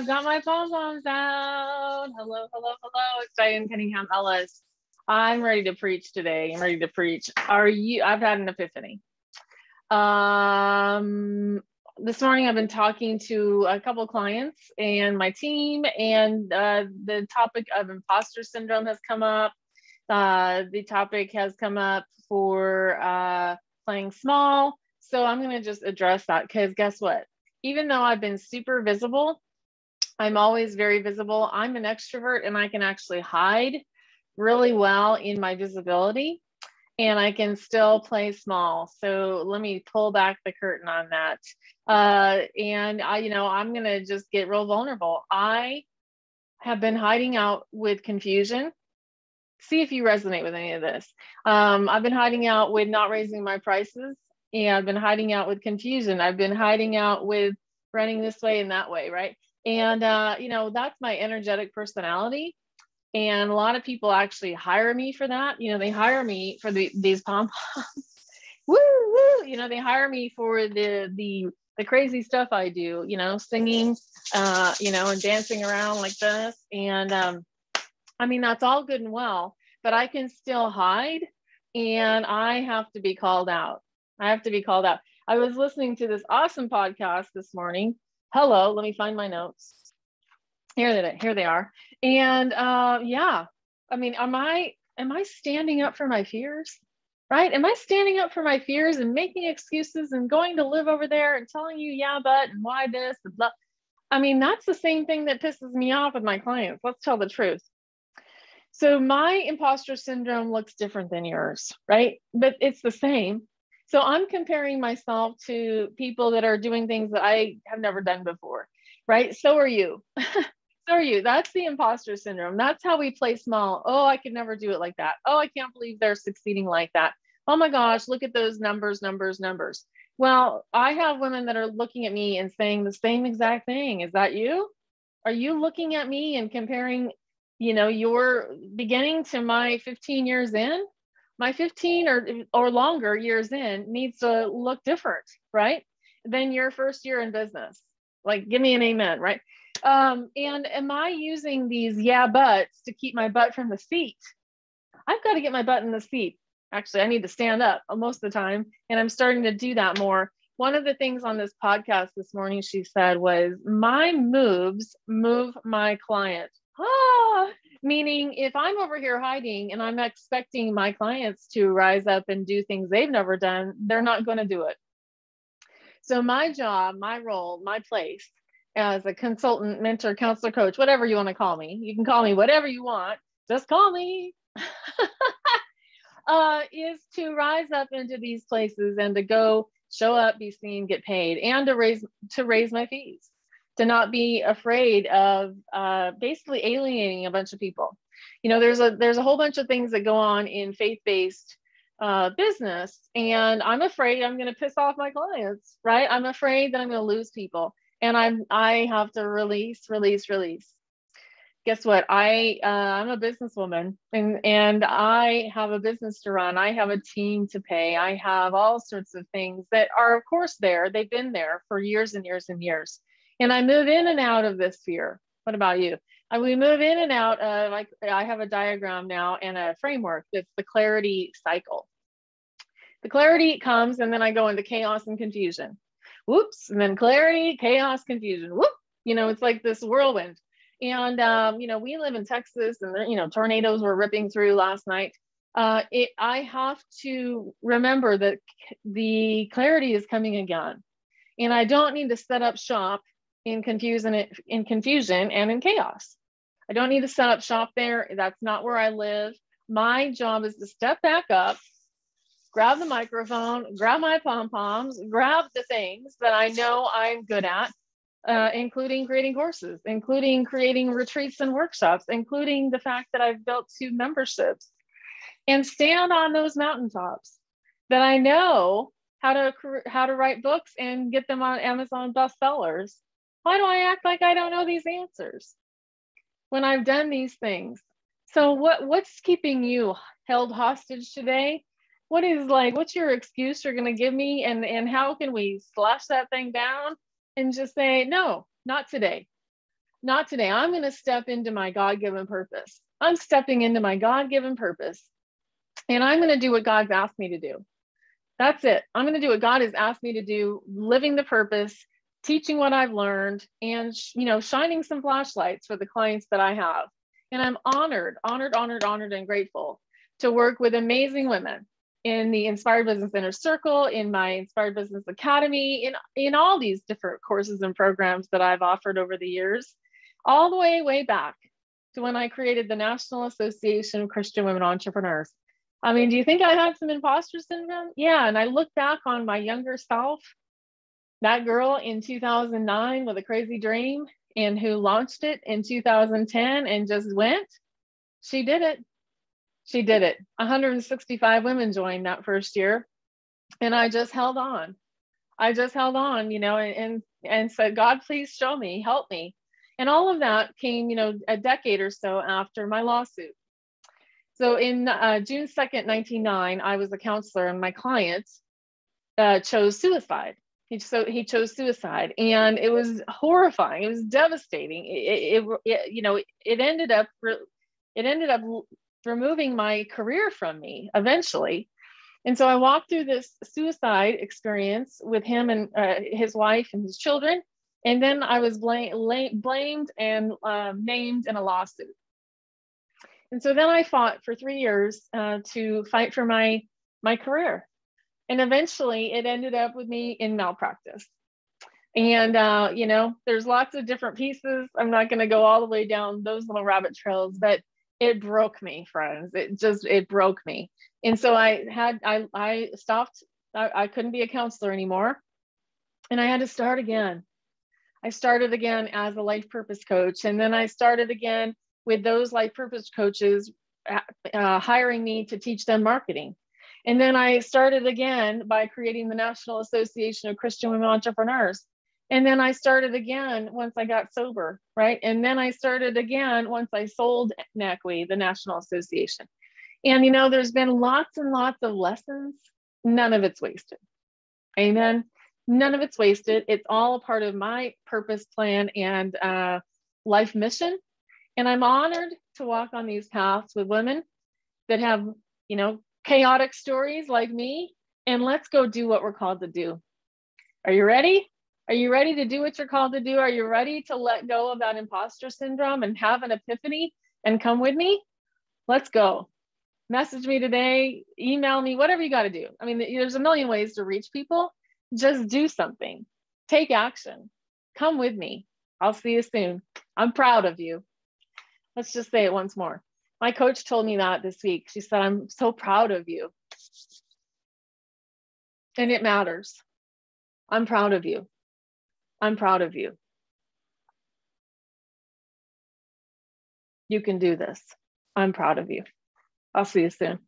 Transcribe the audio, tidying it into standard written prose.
I've got my pom-poms out. Hello, hello, hello. It's Diane Cunningham Ellis. I'm ready to preach today. I'm ready to preach. Are you? I've had an epiphany. This morning I've been talking to a couple of clients and my team, and the topic of imposter syndrome has come up. The topic has come up for playing small. So I'm going to just address that, because guess what? Even though I've been super visible, I'm always very visible. I'm an extrovert and I can actually hide really well in my visibility, and I can still play small. So let me pull back the curtain on that. And I'm going to just get real vulnerable. I have been hiding out with confusion. See if you resonate with any of this. I've been hiding out with not raising my prices, and I've been hiding out with confusion. I've been hiding out with running this way and that way, right? And, that's my energetic personality. And a lot of people actually hire me for that. They hire me for these pom-poms. Woo, woo. They hire me for the crazy stuff I do, singing, and dancing around like this. And that's all good and well, but I can still hide, and I have to be called out. I was listening to this awesome podcast this morning. Hello, let me find my notes. Here they are. And am I standing up for my fears? Right? Am I standing up for my fears and making excuses and going to live over there and telling you, yeah, but, and why this and blah? That's the same thing that pisses me off with my clients. Let's tell the truth. So my imposter syndrome looks different than yours, right? But it's the same. So I'm comparing myself to people that are doing things that I have never done before, right? So are you. So are you. That's the imposter syndrome. That's how we play small. Oh, I could never do it like that. Oh, I can't believe they're succeeding like that. Oh my gosh, look at those numbers. Well, I have women that are looking at me and saying the same exact thing. Is that you? Are you looking at me and comparing, your beginning to my 15 years in? My 15 or longer years in needs to look different, right? Than your first year in business. Like, give me an amen, right? And am I using these yeah buts to keep my butt from the seat? I've got to get my butt in the seat. Actually, I need to stand up most of the time, and I'm starting to do that more. One of the things on this podcast this morning, she said, was my moves move my client. Meaning if I'm over here hiding and I'm expecting my clients to rise up and do things they've never done, they're not going to do it. So my job, my role, my place as a consultant, mentor, counselor, coach, whatever you want to call me, you can call me whatever you want, just call me, is to rise up into these places and to go show up, be seen, get paid, and to raise my fees, to not be afraid of basically alienating a bunch of people. There's a whole bunch of things that go on in faith-based business, and I'm afraid I'm going to piss off my clients, right? I'm afraid that I'm going to lose people, and I have to release. Guess what? I'm a businesswoman, and I have a business to run. I have a team to pay. I have all sorts of things that are, of course, there. They've been there for years and years and years. And I move in and out of this fear. What about you? We move in and out of, like, I have a diagram now and a framework that's the clarity cycle. The clarity comes, and then I go into chaos and confusion. Whoops. And then clarity, chaos, confusion. Whoop. It's like this whirlwind. And, we live in Texas, and, tornadoes were ripping through last night. I have to remember that the clarity is coming again. And I don't need to set up shop in confusion and in chaos. I don't need to set up shop there. That's not where I live. My job is to step back up, grab the microphone, grab my pom-poms, grab the things that I know I'm good at, including creating courses, including creating retreats and workshops, including the fact that I've built 2 memberships, and stand on those mountaintops that I know how to write books and get them on Amazon bestsellers. Why do I act like I don't know these answers when I've done these things? So what's keeping you held hostage today? What's your excuse you're going to give me? And how can we slash that thing down and just say, no, not today. Not today. I'm going to step into my God-given purpose. I'm stepping into my God-given purpose, and I'm going to do what God's asked me to do. That's it. I'm going to do what God has asked me to do, living the purpose, teaching what I've learned, and, shining some flashlights for the clients that I have. And I'm honored, and grateful to work with amazing women in the Inspired Business Inner Circle, in my Inspired Business Academy, in all these different courses and programs that I've offered over the years, all the way back to when I created the National Association of Christian Women Entrepreneurs. I mean, do you think I had some imposter syndrome? Yeah. And I look back on my younger self, that girl in 2009 with a crazy dream and who launched it in 2010 and just went. She did it. She did it. 165 women joined that first year. And I just held on. And said, God, please show me, help me. And all of that came, a decade or so after my lawsuit. So in June 2nd, 1999, I was a counselor, and my client chose suicide. He chose suicide, and it was horrifying. It was devastating. It ended up removing my career from me eventually. And so I walked through this suicide experience with him and his wife and his children, and then I was blamed and named in a lawsuit. And so then I fought for 3 years to fight for my career. And eventually it ended up with me in malpractice. And, there's lots of different pieces. I'm not going to go all the way down those little rabbit trails, but it broke me, friends. It broke me. And so I stopped. I couldn't be a counselor anymore. And I had to start again. I started again as a life purpose coach. And then I started again with those life purpose coaches hiring me to teach them marketing. And then I started again by creating the National Association of Christian Women Entrepreneurs. And then I started again once I got sober, right? And then I started again once I sold NACWE, the National Association. And, there's been lots and lots of lessons. None of it's wasted. Amen. None of it's wasted. It's all a part of my purpose plan and life mission. And I'm honored to walk on these paths with women that have, chaotic stories like me. And let's go do what we're called to do. Are you ready? Are you ready to do what you're called to do? Are you ready to let go of that imposter syndrome and have an epiphany and come with me? Let's go. Message me today, email me, whatever you got to do. I mean, there's a million ways to reach people. Just do something. Take action. Come with me. I'll see you soon. I'm proud of you. Let's just say it once more. My coach told me that this week. She said, I'm so proud of you. And it matters. I'm proud of you. I'm proud of you. You can do this. I'm proud of you. I'll see you soon.